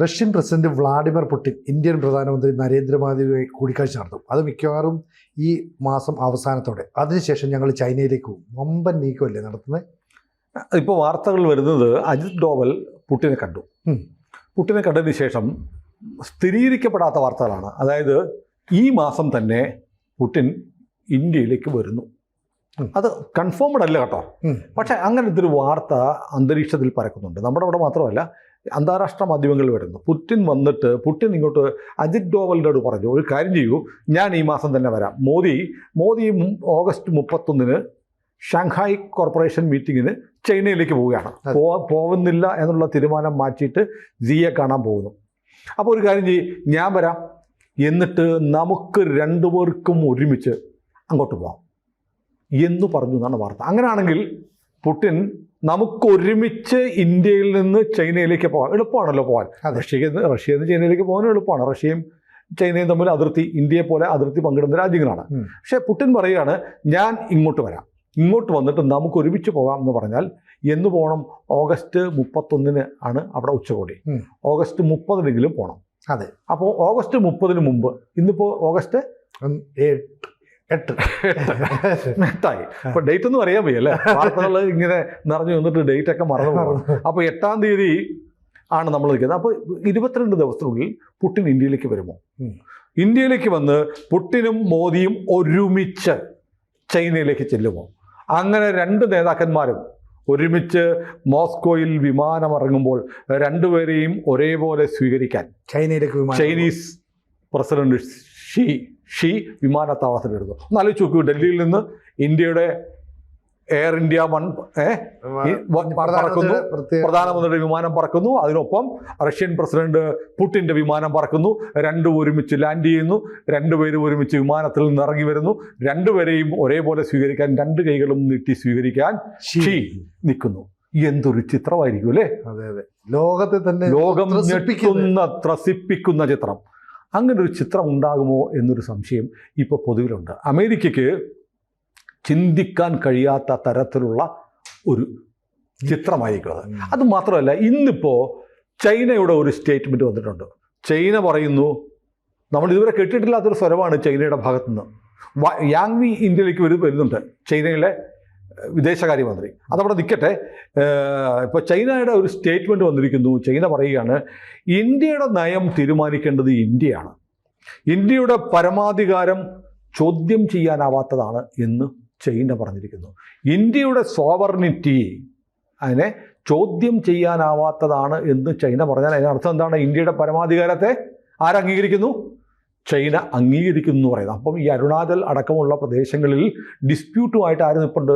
Russian president Vladimir Putin Indian പ്രധാനമന്ത്രി നരേന്ദ്രമോദിയുമായി കൂടിക്കാഴ്ച നടത്തും. അത് മിക്കവാറും ഈ മാസം അവസാനത്തോടെ. അതിനുശേഷം ഞങ്ങൾ ചൈനയിലേക്ക് പോകും. വമ്പൻ നീക്കമല്ലേ നടത്തുന്നത്? ഇപ്പോൾ വാർത്തകൾ വരുന്നത് അജിത് ഡോവൽ പുടിനെ കണ്ടു. പുടിനെ കണ്ടതിന് ശേഷം സ്ഥിരീകരിക്കപ്പെടാത്ത വാർത്തകളാണ്. അതായത് ഈ മാസം തന്നെ പുടിൻ ഇന്ത്യയിലേക്ക് വരുന്നു. അത് കൺഫേംഡ് അല്ല കേട്ടോ. പക്ഷെ അങ്ങനത്തെ ഒരു വാർത്ത അന്തരീക്ഷത്തിൽ പരക്കുന്നുണ്ട്. നമ്മുടെ അവിടെ മാത്രമല്ല, അന്താരാഷ്ട്ര മാധ്യമങ്ങളിൽ വരുന്നു. പുടിൻ വന്നിട്ട് പുടിൻ ഇങ്ങോട്ട് അജിത് ഡോവലിനോട് പറഞ്ഞു, ഒരു കാര്യം ചെയ്യൂ, ഞാൻ ഈ മാസം തന്നെ വരാം. മോദി ഓഗസ്റ്റ് 31 ഷാങ്ഹായ് കോർപ്പറേഷൻ മീറ്റിങ്ങിന് ചൈനയിലേക്ക് പോവുകയാണ്. പോകുന്നില്ല എന്നുള്ള തീരുമാനം മാറ്റിയിട്ട് സിയെ കാണാൻ പോകുന്നു. അപ്പോൾ ഒരു കാര്യം ചെയ്യും, ഞാൻ വരാം, എന്നിട്ട് നമുക്ക് രണ്ടുപേർക്കും ഒരുമിച്ച് അങ്ങോട്ട് പോകാം എന്ന് പറഞ്ഞു എന്നാണ് വാർത്ത. അങ്ങനെയാണെങ്കിൽ പുടിൻ നമുക്ക് ഒരുമിച്ച് ഇന്ത്യയിൽ നിന്ന് ചൈനയിലേക്ക് പോകാം. എളുപ്പമാണല്ലോ പോകാൻ. റഷ്യയിൽ നിന്ന് ചൈനയിലേക്ക് പോകാനും എളുപ്പമാണ്. റഷ്യയും ചൈനയും തമ്മിൽ അതിർത്തി, ഇന്ത്യയെ പോലെ അതിർത്തി പങ്കിടുന്ന രാജ്യങ്ങളാണ്. പക്ഷേ പുടിൻ പറയുകയാണ്, ഞാൻ ഇങ്ങോട്ട് വരാം, ഇങ്ങോട്ട് വന്നിട്ട് നമുക്ക് ഒരുമിച്ച് പോകാം എന്ന് പറഞ്ഞാൽ എന്ന് പോകണം? ഓഗസ്റ്റ് 31 ആണ് അവിടെ ഉച്ചകോടി. ഓഗസ്റ്റ് 30 പോകണം. അതെ. അപ്പോൾ ഓഗസ്റ്റ് 30 മുമ്പ്, ഇന്നിപ്പോൾ ഓഗസ്റ്റ് 8 അപ്പോൾ ഡേറ്റ് ഒന്നും അറിയാൻ വയ്യ അല്ലേ? വാർത്തകൾ ഇങ്ങനെ നിറഞ്ഞു വന്നിട്ട് ഡേറ്റ് ഒക്കെ മറന്നു പോകും. അപ്പോൾ 8-ാം തീയതി ആണ് നമ്മൾ നിൽക്കുന്നത്. അപ്പോൾ 22 ദിവസത്തിനുള്ളിൽ പുടിൻ ഇന്ത്യയിലേക്ക് വരുമോ? ഇന്ത്യയിലേക്ക് വന്ന് പുടിനും മോദിയും ഒരുമിച്ച് ചൈനയിലേക്ക് ചെല്ലുമോ? അങ്ങനെ രണ്ട് നേതാക്കന്മാരും ഒരുമിച്ച് മോസ്കോയിൽ വിമാനമിറങ്ങുമ്പോൾ രണ്ടുപേരെയും ഒരേപോലെ സ്വീകരിക്കാൻ ചൈനീസ് പ്രസിഡന്റ് ഷീ വിമാനത്താവളത്തിലെടുത്തു. ഒന്ന് ആലോചിച്ച് നോക്കൂ, ഡൽഹിയിൽ നിന്ന് ഇന്ത്യയുടെ എയർ ഇന്ത്യ പറക്കുന്നു, പ്രധാനമന്ത്രിയുടെ വിമാനം പറക്കുന്നു, അതിനൊപ്പം റഷ്യൻ പ്രസിഡന്റ് പുടിൻ്റെ വിമാനം പറക്കുന്നു. രണ്ടും ഒരുമിച്ച് ലാൻഡ് ചെയ്യുന്നു, രണ്ടുപേരും ഒരുമിച്ച് വിമാനത്തിൽ നിന്ന് ഇറങ്ങി വരുന്നു. രണ്ടുപേരെയും ഒരേപോലെ സ്വീകരിക്കാൻ, രണ്ട് കൈകളും നീട്ടി സ്വീകരിക്കാൻ ഷീ നിൽക്കുന്നു. എന്തൊരു ചിത്രമായിരിക്കും അല്ലേ? അതെ അതെ, ലോകത്തെ തന്നെ ലോകം ത്രസിപ്പിക്കുന്ന ചിത്രം. അങ്ങനെ ഒരു ചിത്രം ഉണ്ടാകുമോ എന്നൊരു സംശയം ഇപ്പോൾ പൊതുവിലുണ്ട്. അമേരിക്കയ്ക്ക് ചിന്തിക്കാൻ കഴിയാത്ത തരത്തിലുള്ള ഒരു ചിത്രമായിരിക്കും അത്. അത് മാത്രമല്ല, ഇന്നിപ്പോൾ ചൈനയുടെ ഒരു സ്റ്റേറ്റ്മെൻറ്റ് വന്നിട്ടുണ്ട്. ചൈന പറയുന്നു, നമ്മൾ ഇതുവരെ കേട്ടിട്ടില്ലാത്തൊരു സ്വരമാണ് ചൈനയുടെ ഭാഗത്തുനിന്ന്. യാങ്വി ഇന്ത്യയിലേക്ക് വരുന്നുണ്ട്, ചൈനയിലെ വിദേശകാര്യമന്ത്രി. അതവിടെ നിൽക്കട്ടെ. ഇപ്പോൾ ചൈനയുടെ ഒരു സ്റ്റേറ്റ്മെൻറ്റ് വന്നിരിക്കുന്നു. ചൈന പറയുകയാണ്, ഇന്ത്യയുടെ നയം തീരുമാനിക്കേണ്ടത് ഇന്ത്യയാണ്, ഇന്ത്യയുടെ പരമാധികാരം ചോദ്യം ചെയ്യാനാവാത്തതാണ് എന്ന് ചൈന പറഞ്ഞിരിക്കുന്നു. ഇന്ത്യയുടെ സോവർണിറ്റി അതിനെ ചോദ്യം ചെയ്യാനാവാത്തതാണ് എന്ന് ചൈന പറഞ്ഞാൽ അതിനർത്ഥം എന്താണ്? ഇന്ത്യയുടെ പരമാധികാരത്തെ ആരംഗീകരിക്കുന്നു? ചൈന അംഗീകരിക്കുന്നു എന്ന് പറയുന്നത്. അപ്പം ഈ അരുണാചൽ അടക്കമുള്ള പ്രദേശങ്ങളിൽ ഡിസ്പ്യൂട്ടുമായിട്ട് ആര് നിൽപ്പുണ്ട്?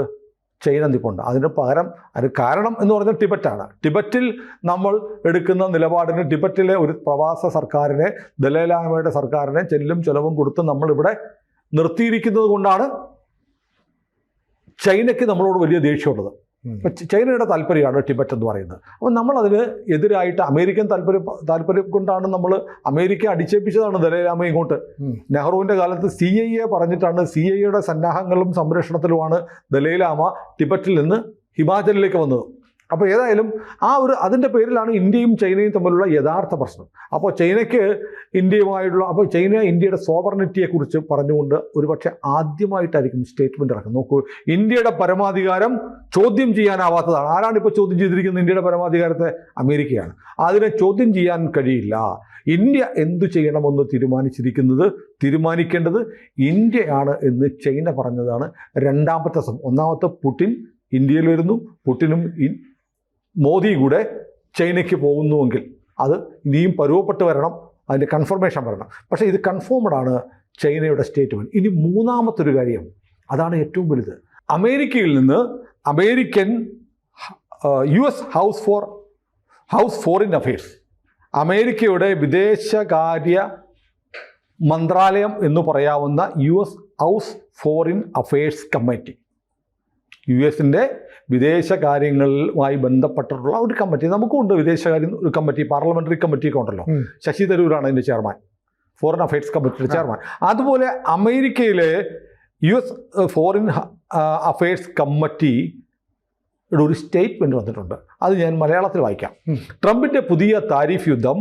ചൈന നിൽപ്പുണ്ട്. അതിന് കാരണം എന്ന് പറഞ്ഞാൽ ടിബറ്റാണ്. ടിബറ്റിൽ നമ്മൾ എടുക്കുന്ന നിലപാടിന്, ടിബറ്റിലെ ഒരു പ്രവാസ സർക്കാരിനെ, ദലൈലാമയുടെ സർക്കാരിനെ ചെല്ലും ചെലവും കൊടുത്ത് നമ്മളിവിടെ നിർത്തിയിരിക്കുന്നത് കൊണ്ടാണ് ചൈനയ്ക്ക് നമ്മളോട് വലിയ ദേഷ്യമുള്ളത്. ചൈനയുടെ താല്പര്യമാണ് ടിബറ്റ് എന്ന് പറയുന്നത്. അപ്പോൾ നമ്മളതിന് എതിരായിട്ട് അമേരിക്കൻ താല്പര്യം കൊണ്ടാണ് നമ്മൾ അമേരിക്ക അടിച്ചേൽപ്പിച്ചതാണ് ദലൈലാമ ഇങ്ങോട്ട്. നെഹ്റുവിൻ്റെ കാലത്ത് CIA പറഞ്ഞിട്ടാണ്, CIAയുടെ സന്നാഹങ്ങളും സംരക്ഷണത്തിലുമാണ് ദലൈലാമ ടിബറ്റിൽ നിന്ന് ഹിമാചലിലേക്ക് വന്നത്. അപ്പോൾ ഏതായാലും അതിൻ്റെ പേരിലാണ് ഇന്ത്യയും ചൈനയും തമ്മിലുള്ള യഥാർത്ഥ പ്രശ്നം. അപ്പോൾ ചൈനയ്ക്ക് ഇന്ത്യയുമായിട്ടുള്ള, അപ്പോൾ ചൈന ഇന്ത്യയുടെ സോവർണിറ്റിയെക്കുറിച്ച് പറഞ്ഞുകൊണ്ട് ഒരുപക്ഷെ ആദ്യമായിട്ടായിരിക്കും സ്റ്റേറ്റ്മെൻറ്റ് ഇറക്കുന്നത്. നോക്കൂ, ഇന്ത്യയുടെ പരമാധികാരം ചോദ്യം ചെയ്യാനാവാത്തതാണ്. ആരാണ് ഇപ്പോൾ ചോദ്യം ചെയ്തിരിക്കുന്നത് ഇന്ത്യയുടെ പരമാധികാരത്തെ? അമേരിക്കയാണ്. അതിനെ ചോദ്യം ചെയ്യാൻ കഴിയില്ല. ഇന്ത്യ എന്തു ചെയ്യണമെന്ന് തീരുമാനിക്കേണ്ടത് ഇന്ത്യയാണ് എന്ന് ചൈന പറഞ്ഞതാണ് രണ്ടാമത്തെ ഒന്നാമത്തെ പുടിൻ ഇന്ത്യയിൽ വരുന്നു, പുടിനും മോദിയും കൂടെ ചൈനയ്ക്ക് പോകുന്നുവെങ്കിൽ അത് ഇനിയും പരുവപ്പെട്ട് വരണം, അതിൻ്റെ കൺഫർമേഷൻ വരണം. പക്ഷേ ഇത് കൺഫേംഡാണ് ചൈനയുടെ സ്റ്റേറ്റ്മെൻറ്റ്. ഇനി മൂന്നാമത്തൊരു കാര്യം, അതാണ് ഏറ്റവും വലുത്. അമേരിക്കയിൽ നിന്ന് US ഹൗസ് ഫോറിൻ അഫയേഴ്സ്, അമേരിക്കയുടെ വിദേശകാര്യ മന്ത്രാലയം എന്ന് പറയാവുന്ന US house foreign affairs committee, US-ൻ്റെ വിദേശകാര്യങ്ങളുമായി ബന്ധപ്പെട്ടിട്ടുള്ള ഒരു കമ്മിറ്റി. നമുക്കുണ്ട് വിദേശകാര്യ ഒരു കമ്മിറ്റി, പാർലമെൻ്ററി കമ്മിറ്റിയൊക്കെ ഉണ്ടല്ലോ. ശശി തരൂരാണ് അതിൻ്റെ ചെയർമാൻ, ഫോറിൻ അഫയേഴ്സ് കമ്മിറ്റിയുടെ ചെയർമാൻ. അതുപോലെ അമേരിക്കയിലെ US ഫോറിൻ അഫയേഴ്സ് കമ്മിറ്റിയുടെ ഒരു സ്റ്റേറ്റ്മെൻറ്റ് വന്നിട്ടുണ്ട്. അത് ഞാൻ മലയാളത്തിൽ വായിക്കാം. ട്രംപിൻ്റെ പുതിയ താരിഫ് യുദ്ധം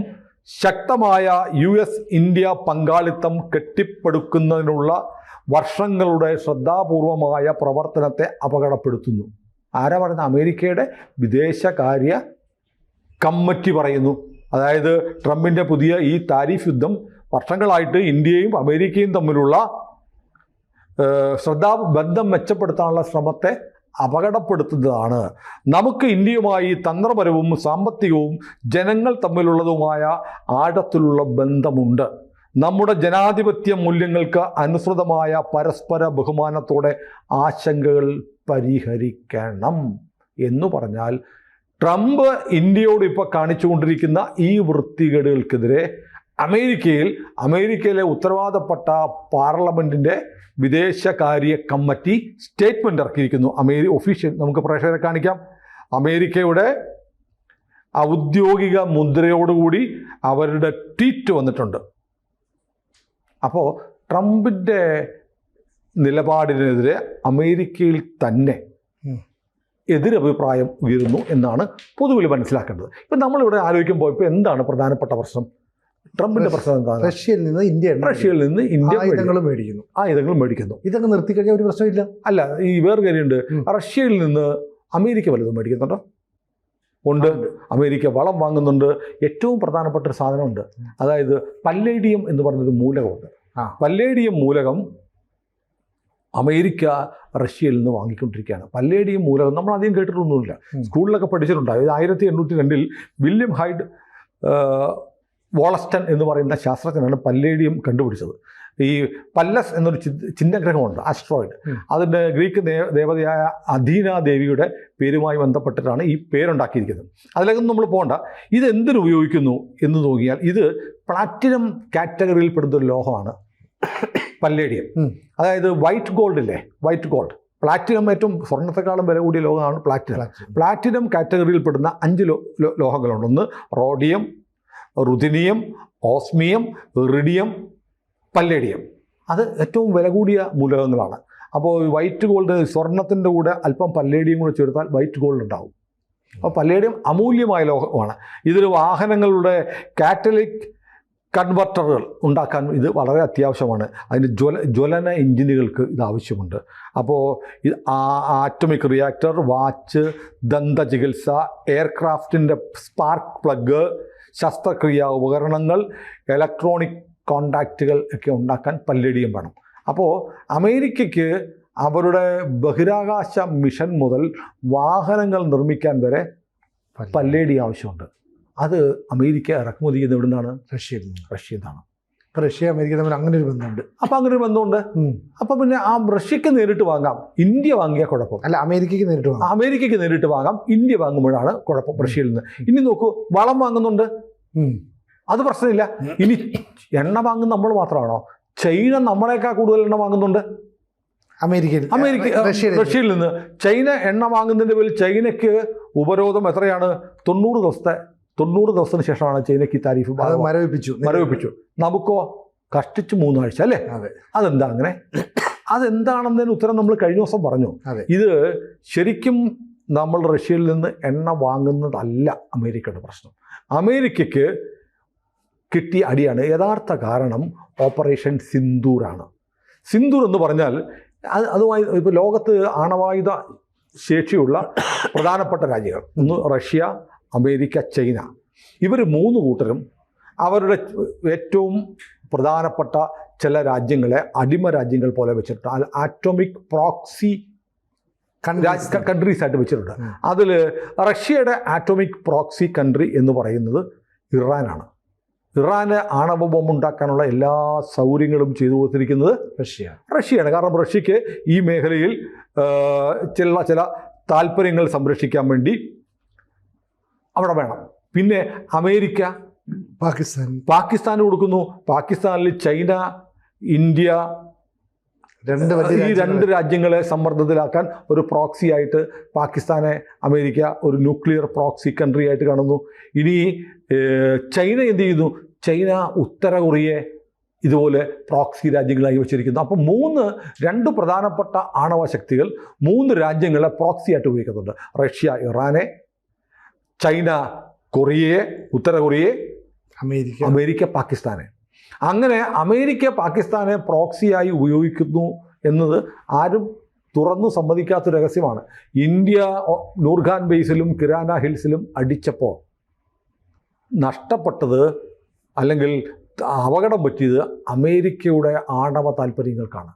ശക്തമായ US ഇന്ത്യ പങ്കാളിത്തം കെട്ടിപ്പടുക്കുന്നതിനുള്ള വർഷങ്ങളുടെ ശ്രദ്ധാപൂർവമായ പ്രവർത്തനത്തെ അപകടപ്പെടുത്തുന്നു. ആരാ പറയുന്നത്? അമേരിക്കയുടെ വിദേശകാര്യ കമ്മിറ്റി പറയുന്നു. അതായത് ട്രംപിൻ്റെ പുതിയ ഈ താരിഫ് യുദ്ധം വർഷങ്ങളായിട്ട് ഇന്ത്യയും അമേരിക്കയും തമ്മിലുള്ള ബന്ധം മെച്ചപ്പെടുത്താനുള്ള ശ്രമത്തെ അപകടപ്പെടുത്തുന്നതാണ്. നമുക്ക് ഇന്ത്യയുമായി തന്ത്രപരവും സാമ്പത്തികവും ജനങ്ങൾ തമ്മിലുള്ളതുമായ ആഴത്തിലുള്ള ബന്ധമുണ്ട്. നമ്മുടെ ജനാധിപത്യ മൂല്യങ്ങൾക്ക് അനുസൃതമായ പരസ്പര ബഹുമാനത്തോടെ ആശങ്കകൾ പരിഹരിക്കണം എന്ന് പറഞ്ഞാൽ ട്രംപ് ഇന്ത്യയോട് ഇപ്പോൾ കാണിച്ചുകൊണ്ടിരിക്കുന്ന ഈ വൃത്തികേടുകൾക്കെതിരെ അമേരിക്കയിലെ ഉത്തരവാദപ്പെട്ട പാർലമെൻറ്റിൻ്റെ വിദേശകാര്യ കമ്മിറ്റി സ്റ്റേറ്റ്മെൻ്റ് ഇറക്കിയിരിക്കുന്നു. ഒഫീഷ്യൽ നമുക്ക് പ്രേക്ഷകരെ കാണിക്കാം. അമേരിക്കയുടെ ഔദ്യോഗിക മുദ്രയോടുകൂടി അവരുടെ ട്വീറ്റ് വന്നിട്ടുണ്ട്. അപ്പോൾ ട്രംപിൻ്റെ നിലപാടിനെതിരെ അമേരിക്കയിൽ തന്നെ എതിരഭിപ്രായം ഉയരുന്നു എന്നാണ് പൊതുവിൽ മനസ്സിലാക്കേണ്ടത്. ഇപ്പം നമ്മളിവിടെ ആലോചിക്കുമ്പോൾ ഇപ്പോൾ എന്താണ് പ്രധാനപ്പെട്ട പ്രശ്നം? ട്രംപിൻ്റെ പ്രശ്നം എന്താണ്? റഷ്യയിൽ നിന്ന് ഇന്ത്യ ആയുധങ്ങൾ മേടിക്കുന്നു. ഇതൊക്കെ നിർത്തിക്കഴിഞ്ഞാൽ ഒരു പ്രശ്നമില്ല. അല്ല, ഈ വേറെ കാര്യമുണ്ട്. റഷ്യയിൽ നിന്ന് അമേരിക്ക വല്ലതും മേടിക്കുന്നുണ്ടോ? ഉണ്ട്. അമേരിക്ക വളം വാങ്ങുന്നുണ്ട്. ഏറ്റവും പ്രധാനപ്പെട്ട ഒരു സാധനമുണ്ട്, അതായത് പല്ലേഡിയം എന്ന് പറഞ്ഞൊരു മൂലകമുണ്ട്. പല്ലേഡിയം മൂലകം അമേരിക്ക റഷ്യയിൽ നിന്ന് വാങ്ങിക്കൊണ്ടിരിക്കുകയാണ്. പല്ലേഡിയം മൂലകം നമ്മൾ അധികം കേട്ടിട്ടൊന്നുമില്ല, സ്കൂളിലൊക്കെ പഠിച്ചിട്ടുണ്ട്. ഇത് 1882 വില്യം ഹൈഡ് വോളസ്റ്റൺ എന്ന് പറയുന്ന ശാസ്ത്രജ്ഞനാണ് പല്ലേഡിയം കണ്ടുപിടിച്ചത്. ഈ പല്ലസ് എന്നൊരു ചിഹ്നഗ്രഹമുണ്ട്, ആസ്ട്രോയിഡ്. അതിൻ്റെ ഗ്രീക്ക് ദേവതയായ അധീന ദേവിയുടെ പേരുമായി ബന്ധപ്പെട്ടിട്ടാണ് ഈ പേരുണ്ടാക്കിയിരിക്കുന്നത്. അതിലേക്കൊന്നും നമ്മൾ പോകണ്ട. ഇത് എന്തിനു ഉപയോഗിക്കുന്നു എന്ന് നോക്കിയാൽ ഇത് പ്ലാറ്റിനം കാറ്റഗറിയിൽപ്പെടുന്ന ഒരു ലോഹമാണ് പല്ലേഡിയം. അതായത് വൈറ്റ് ഗോൾഡ്. പ്ലാറ്റിനം ഏറ്റവും സ്വർണ്ണത്തെക്കാളും വില കൂടിയ ലോഹമാണ് പ്ലാറ്റിനം കാറ്റഗറിയിൽപ്പെടുന്ന 5 ലോഹങ്ങളുണ്ട്. ഒന്ന് റോഡിയം, റുഥിനിയം, ഓസ്മിയം, ഇറിഡിയം, പല്ലേഡിയം. അത് ഏറ്റവും വില കൂടിയ മൂലകങ്ങളാണ്. അപ്പോൾ വൈറ്റ് ഗോൾഡ്, സ്വർണത്തിൻ്റെ കൂടെ അല്പം പല്ലേഡിയം കൂടെ ചേർത്താൽ വൈറ്റ് ഗോൾഡ് ഉണ്ടാവും. അപ്പോൾ പല്ലേഡിയം അമൂല്യമായ ലോഹമാണ്. ഇതിൽ വാഹനങ്ങളുടെ കാറ്റലിക് കൺവെർട്ടറുകൾ ഉണ്ടാക്കാൻ ഇത് വളരെ അത്യാവശ്യമാണ്. അതിന് ജ്വലന എഞ്ചിനുകൾക്ക് ഇത് ആവശ്യമുണ്ട്. അപ്പോൾ ഇത് ആറ്റമിക് റിയാക്ടർ, വാച്ച്, ദന്തചികിത്സ, എയർക്രാഫ്റ്റിൻ്റെ സ്പാർക്ക് പ്ലഗ്, ശസ്ത്രക്രിയാ ഉപകരണങ്ങൾ, ഇലക്ട്രോണിക് കോണ്ടാക്റ്റുകൾ ഒക്കെ ഉണ്ടാക്കാൻ പല്ലേഡിയം വേണം. അപ്പോൾ അമേരിക്കയ്ക്ക് അവരുടെ ബഹിരാകാശ മിഷൻ മുതൽ വാഹനങ്ങൾ നിർമ്മിക്കാൻ വരെ പല്ലേഡിയം ആവശ്യമുണ്ട്. അത് അമേരിക്ക ഇറക്കുമതി ചെയ്യുന്നത് എവിടെ നിന്നാണ്? റഷ്യയിൽ നിന്നാണ്. റഷ്യ അമേരിക്ക തമ്മിൽ അങ്ങനെ ഒരു ബന്ധമുണ്ട്. അപ്പം അങ്ങനെ ഒരു ബന്ധമുണ്ട്. അപ്പം പിന്നെ ആ റഷ്യക്ക് നേരിട്ട് വാങ്ങാം, ഇന്ത്യ വാങ്ങിയ കുഴപ്പം അല്ല. അമേരിക്കയ്ക്ക് നേരിട്ട് വാങ്ങാം, ഇന്ത്യ വാങ്ങുമ്പോഴാണ് കുഴപ്പം റഷ്യയിൽ നിന്ന്. ഇനി നോക്കൂ, വളം വാങ്ങുന്നുണ്ട്, അത് പ്രശ്നമില്ല. ഇനി എണ്ണ വാങ്ങുന്ന നമ്മൾ മാത്രമാണോ? ചൈന നമ്മളെക്കാൾ കൂടുതൽ എണ്ണ വാങ്ങുന്നുണ്ട്. റഷ്യയിൽ നിന്ന് ചൈന എണ്ണ വാങ്ങുന്നതിൻ്റെ പേരിൽ ചൈനയ്ക്ക് ഉപരോധം എത്രയാണ്? 90 ദിവസത്തിന് ശേഷമാണ് ചൈനയ്ക്ക് ഈ താരിഫ് മരവിപ്പിച്ചു. നമുക്കോ കഷ്ടിച്ച് 3 ആഴ്ച അല്ലേ? അതെന്താ അങ്ങനെ? അതെന്താണെന്നതിന് ഉത്തരം നമ്മൾ കഴിഞ്ഞ ദിവസം പറഞ്ഞു. ഇത് ശരിക്കും നമ്മൾ റഷ്യയിൽ നിന്ന് എണ്ണ വാങ്ങുന്നതല്ല അമേരിക്കയുടെ പ്രശ്നം. അമേരിക്കയ്ക്ക് കിട്ടിയ അടിയാണ്. യഥാർത്ഥ കാരണം ഓപ്പറേഷൻ സിന്ദൂറാണ്. സിന്ദൂർ എന്ന് പറഞ്ഞാൽ അതുമായി ഇപ്പോൾ ലോകത്ത് ആണവായുധ ശേഷിയുള്ള പ്രധാനപ്പെട്ട രാജ്യങ്ങൾ ഒന്ന് റഷ്യ, അമേരിക്ക, ചൈന. ഇവർ 3 കൂട്ടരും അവരുടെ ഏറ്റവും പ്രധാനപ്പെട്ട ചില രാജ്യങ്ങളെ അടിമ രാജ്യങ്ങൾ പോലെ വെച്ചിട്ടുണ്ട്. ആറ്റോമിക് പ്രോക്സി കൺട്രീസ് ആയിട്ട് വെച്ചിട്ടുണ്ട്. അതിൽ റഷ്യയുടെ ആറ്റോമിക് പ്രോക്സി കൺട്രി എന്ന് പറയുന്നത് ഇറാനാണ്. ഇറാന് ആണവ ബോംബ് ഉണ്ടാക്കാനുള്ള എല്ലാ സൗകര്യങ്ങളും ചെയ്തു കൊടുത്തിരിക്കുന്നത് റഷ്യയാണ്. കാരണം റഷ്യക്ക് ഈ മേഖലയിൽ ചില താല്പര്യങ്ങൾ സംരക്ഷിക്കാൻ വേണ്ടി അവിടെ വേണം. പിന്നെ അമേരിക്ക പാകിസ്ഥാന് കൊടുക്കുന്നു. പാകിസ്ഥാനിൽ ചൈന, ഇന്ത്യ, ഈ 2 രാജ്യങ്ങളെ സമ്മർദ്ദത്തിലാക്കാൻ ഒരു പ്രോക്സി ആയിട്ട് പാകിസ്ഥാനെ അമേരിക്ക ഒരു ന്യൂക്ലിയർ പ്രോക്സി കൺട്രി ആയിട്ട് കാണുന്നു. ഇനി ചൈന എന്ത് ചെയ്യുന്നു? ചൈന ഉത്തര കൊറിയയെ ഇതുപോലെ പ്രോക്സി രാജ്യങ്ങളായി വെച്ചിരിക്കുന്നു. അപ്പോൾ 2 പ്രധാനപ്പെട്ട ആണവ ശക്തികൾ 3 രാജ്യങ്ങളെ പ്രോക്സി ആയിട്ട് ഉപയോഗിക്കുന്നുണ്ട്. റഷ്യ ഇറാനെ, ചൈന കൊറിയയെ, ഉത്തര കൊറിയയെ, അമേരിക്ക പാകിസ്ഥാനെ. അങ്ങനെ അമേരിക്ക പാകിസ്ഥാനെ പ്രോക്സിയായി ഉപയോഗിക്കുന്നു എന്നത് ആരും തുറന്നു സമ്മതിക്കാത്ത രഹസ്യമാണ്. ഇന്ത്യ നൂർഖാൻ ബേസിലും കിരാന ഹിൽസിലും അടിച്ചപ്പോൾ നഷ്ടപ്പെട്ടത് അല്ലെങ്കിൽ അപകടം പറ്റിയത് അമേരിക്കയുടെ ആണവ താല്പര്യങ്ങൾക്കാണ്.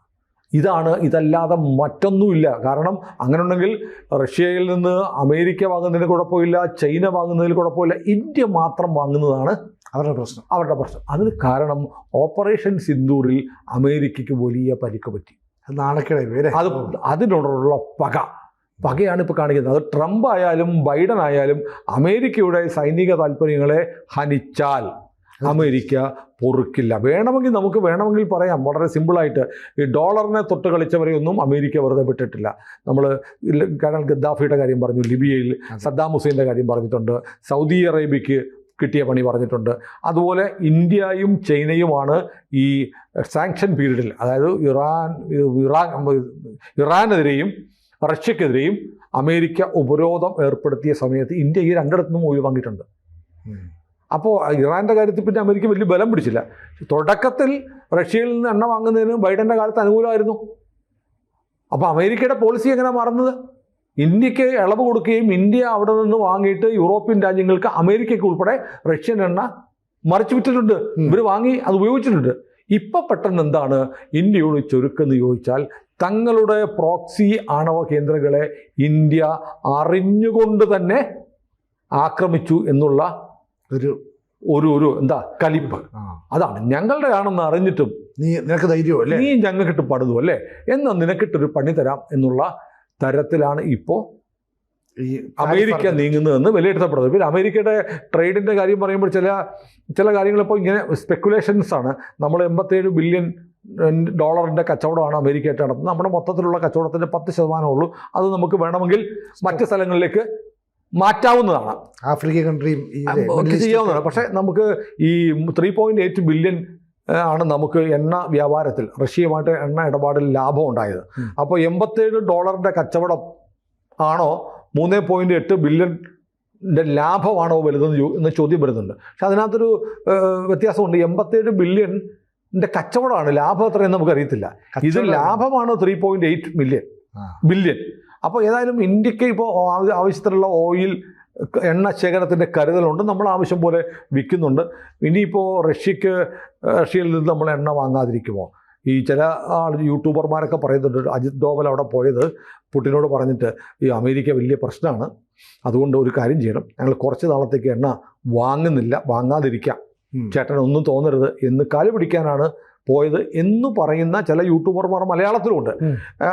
ഇതല്ലാതെ മറ്റൊന്നുമില്ല. കാരണം അങ്ങനെ ഉണ്ടെങ്കിൽ റഷ്യയിൽ നിന്ന് അമേരിക്ക വാങ്ങുന്നതിന് കുഴപ്പമില്ല, ചൈന വാങ്ങുന്നതിൽ കുഴപ്പമില്ല, ഇന്ത്യ മാത്രം വാങ്ങുന്നതാണ് അവരുടെ പ്രശ്നം. അതിന് കാരണം ഓപ്പറേഷൻ സിന്ദൂറിൽ അമേരിക്കയ്ക്ക് വലിയ പരിക്ക് പറ്റി. അതിനോടുള്ള പകയാണ് ഇപ്പോൾ കാണിക്കുന്നത്. അത് ട്രംപ് ആയാലും ബൈഡൻ ആയാലും അമേരിക്കയുടെ സൈനിക താല്പര്യങ്ങളെ ഹനിച്ചാൽ അമേരിക്ക പൊറുക്കില്ല. വേണമെങ്കിൽ പറയാം വളരെ സിമ്പിളായിട്ട്, ഈ ഡോളറിനെ തൊട്ട് കളിച്ചവരെയൊന്നും അമേരിക്ക വെറുതെ വിട്ടിട്ടില്ല. നമ്മൾ കേണൽ ഗദ്ദാഫിയുടെ കാര്യം പറഞ്ഞു, ലിബിയയിൽ സദ്ദാം ഹുസൈൻ്റെ കാര്യം പറഞ്ഞിട്ടുണ്ട്, സൗദി അറേബ്യയ്ക്ക് കിട്ടിയ പണി പറഞ്ഞിട്ടുണ്ട്. അതുപോലെ ഇന്ത്യയും ചൈനയുമാണ് ഈ സാങ്ഷൻ പീരീഡിൽ, അതായത് ഇറാനെതിരെയും റഷ്യക്കെതിരെയും അമേരിക്ക ഉപരോധം ഏർപ്പെടുത്തിയ സമയത്ത് ഇന്ത്യ ഈ രണ്ടിടത്തുനിന്നും ഒഴിവ് വാങ്ങിയിട്ടുണ്ട്. അപ്പോൾ ഇറാൻ്റെ കാര്യത്തിൽ പിന്നെ അമേരിക്ക വലിയ ബലം പിടിച്ചില്ല. തുടക്കത്തിൽ റഷ്യയിൽ നിന്ന് എണ്ണ വാങ്ങുന്നതിന് ബൈഡൻ്റെ കാലത്ത് അനുകൂലമായിരുന്നു. അപ്പോൾ അമേരിക്കയുടെ പോളിസി എങ്ങനെയാണ് മാറുന്നത്? ഇന്ത്യക്ക് ഇളവ് കൊടുക്കുകയും ഇന്ത്യ അവിടെ നിന്ന് വാങ്ങിയിട്ട് യൂറോപ്യൻ രാജ്യങ്ങൾക്ക് അമേരിക്കയ്ക്ക് ഉൾപ്പെടെ റഷ്യൻ എണ്ണ മറിച്ചു വിറ്റിട്ടുണ്ട്. ഇവർ വാങ്ങി അത് ഉപയോഗിച്ചിട്ടുണ്ട്. ഇപ്പം പെട്ടെന്ന് എന്താണ് ഇന്ത്യയോട് ചുരുക്കെന്ന് ചോദിച്ചാൽ, തങ്ങളുടെ പ്രോക്സി ആണവ കേന്ദ്രങ്ങളെ ഇന്ത്യ അറിഞ്ഞുകൊണ്ട് തന്നെ ആക്രമിച്ചു എന്നുള്ള ഒരു എന്താ കലിപ്പ്. അതാണ് ഞങ്ങളുടെ ആണെന്ന് അറിഞ്ഞിട്ടും നിനക്ക് ധൈര്യമോ അല്ലേ, നീ ഞങ്ങൾക്കിട്ട് പണിതു അല്ലേ, എന്നാൽ നിനക്കിട്ടൊരു പണി തരാം എന്നുള്ള തരത്തിലാണ് ഇപ്പോൾ ഈ അമേരിക്ക നീങ്ങുന്നതെന്ന് വിലയിരുത്തപ്പെടുന്നത്. പിന്നെ അമേരിക്കയുടെ ട്രേഡിൻ്റെ കാര്യം പറയുമ്പോൾ ചില കാര്യങ്ങളിപ്പോൾ ഇങ്ങനെ സ്പെക്കുലേഷൻസ് ആണ്. നമ്മൾ 87 ബില്യൺ ഡോളറിൻ്റെ കച്ചവടമാണ് അമേരിക്കയായിട്ട് നടത്തുന്നത്. നമ്മുടെ മൊത്തത്തിലുള്ള കച്ചവടത്തിൻ്റെ 10% ഉള്ളൂ. അത് നമുക്ക് വേണമെങ്കിൽ മറ്റ് സ്ഥലങ്ങളിലേക്ക് മാറ്റാവുന്നതാണ്, ആഫ്രിക്കൻ കൺട്രിയും ചെയ്യാവുന്നതാണ്. പക്ഷേ നമുക്ക് ഈ 3.8 ബില്യൺ ആണ് നമുക്ക് എണ്ണ വ്യാപാരത്തിൽ റഷ്യയുമായിട്ട് എണ്ണ ഇടപാടിൽ ലാഭം ഉണ്ടായത്. അപ്പോൾ 87 ഡോളറിൻ്റെ കച്ചവടം ആണോ 3.8 ബില്യൻ്റെ ലാഭമാണോ വലുതെന്ന് ചോദ്യം വരുന്നുണ്ട്. പക്ഷെ അതിനകത്തൊരു വ്യത്യാസമുണ്ട്. 87 ബില്യൻ്റെ കച്ചവടമാണ്, ലാഭം എത്രയെന്ന് നമുക്കറിയത്തില്ല. ഇത് ലാഭമാണ് 3.8 ബില്യൺ. അപ്പോൾ ഏതായാലും ഇന്ത്യക്ക് ഇപ്പോൾ ആവശ്യത്തിലുള്ള ഓയിൽ എണ്ണ ശേഖരത്തിൻ്റെ കരുതലുണ്ട്. നമ്മൾ ആവശ്യം പോലെ വിൽക്കുന്നുണ്ട്. ഇനിയിപ്പോൾ റഷ്യയിൽ നിന്ന് നമ്മൾ എണ്ണ വാങ്ങാതിരിക്കുമോ? ഈ ചില യൂട്യൂബർമാരൊക്കെ പറയുന്നുണ്ട്, അജിത് ഡോവൽ അവിടെ പോയത് പുടിനോട് പറഞ്ഞിട്ട് ഈ അമേരിക്ക വലിയ പ്രശ്നമാണ്, അതുകൊണ്ട് ഒരു കാര്യം ചെയ്യണം, ഞങ്ങൾ കുറച്ച് നാളത്തേക്ക് എണ്ണ വാങ്ങാതിരിക്കാം, ചേട്ടൻ ഒന്നും തോന്നരുത് എന്ന് കാല് പിടിക്കാനാണ് പോയത് എന്ന് പറയുന്ന ചില യൂട്യൂബർമാർ മലയാളത്തിലുമുണ്ട്.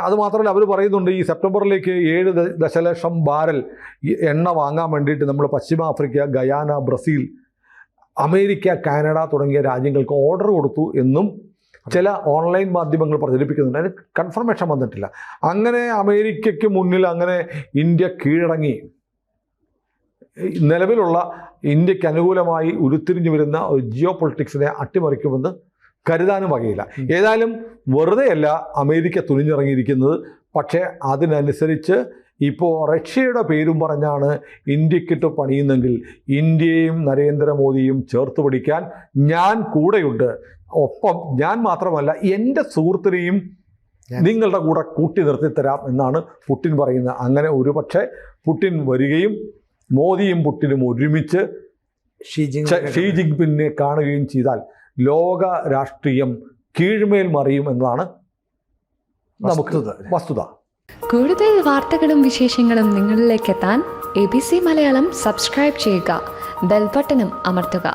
അതുമാത്രമല്ല, അവർ പറയുന്നുണ്ട് ഈ സെപ്റ്റംബറിലേക്ക് 7 ദശലക്ഷം ബാരൽ എണ്ണ വാങ്ങാൻ വേണ്ടിയിട്ട് നമ്മൾ പശ്ചിമ Africa, Guyana, Brazil, America, Canada തുടങ്ങിയ രാജ്യങ്ങൾക്ക് ഓർഡർ കൊടുത്തു എന്നും ചില ഓൺലൈൻ മാധ്യമങ്ങൾ പ്രചരിപ്പിക്കുന്നുണ്ട്. അതിന് കൺഫർമേഷൻ വന്നിട്ടില്ല. അങ്ങനെ അമേരിക്കയ്ക്ക് മുന്നിൽ അങ്ങനെ ഇന്ത്യ കീഴടങ്ങി നിലവിലുള്ള ഇന്ത്യക്ക് അനുകൂലമായി ഉരുത്തിരിഞ്ഞു വരുന്ന ജിയോ പൊളിറ്റിക്സിനെ അട്ടിമറിക്കുമെന്ന് കരുതാനും വകയില്ല. ഏതായാലും വെറുതെയല്ല അമേരിക്ക തുനിഞ്ഞിറങ്ങിയിരിക്കുന്നത്. പക്ഷേ അതിനനുസരിച്ച് ഇപ്പോൾ റഷ്യയുടെ പേരും പറഞ്ഞാണ് ഇന്ത്യക്കിട്ട് പണിയുന്നെങ്കിൽ ഇന്ത്യയും നരേന്ദ്രമോദിയും ചേർത്ത് പിടിക്കാൻ ഞാൻ കൂടെയുണ്ട്. ഒപ്പം ഞാൻ മാത്രമല്ല, എൻ്റെ സുഹൃത്തിനെയും നിങ്ങളുടെ കൂടെ കൂട്ടി നിർത്തിത്തരാം എന്നാണ് പുടിൻ പറയുന്നത്. അങ്ങനെ ഒരുപക്ഷെ പുടിൻ വരികയും മോദിയും പുടിനും ഒരുമിച്ച് ഷീ ജിൻപിങ്ങിനെ കാണുകയും ചെയ്താൽ ലോക രാഷ്ട്രീയം കീഴ്മേൽ മറിയും എന്നതാണ് നമുക്ക് വസ്തുത. കൂടുതൽ വാർത്തകളും വിശേഷങ്ങളും നിങ്ങളിലേക്ക് എത്താൻ ABC മലയാളം സബ്സ്ക്രൈബ് ചെയ്യുക, ബെൽ ബട്ടണും അമർത്തുക.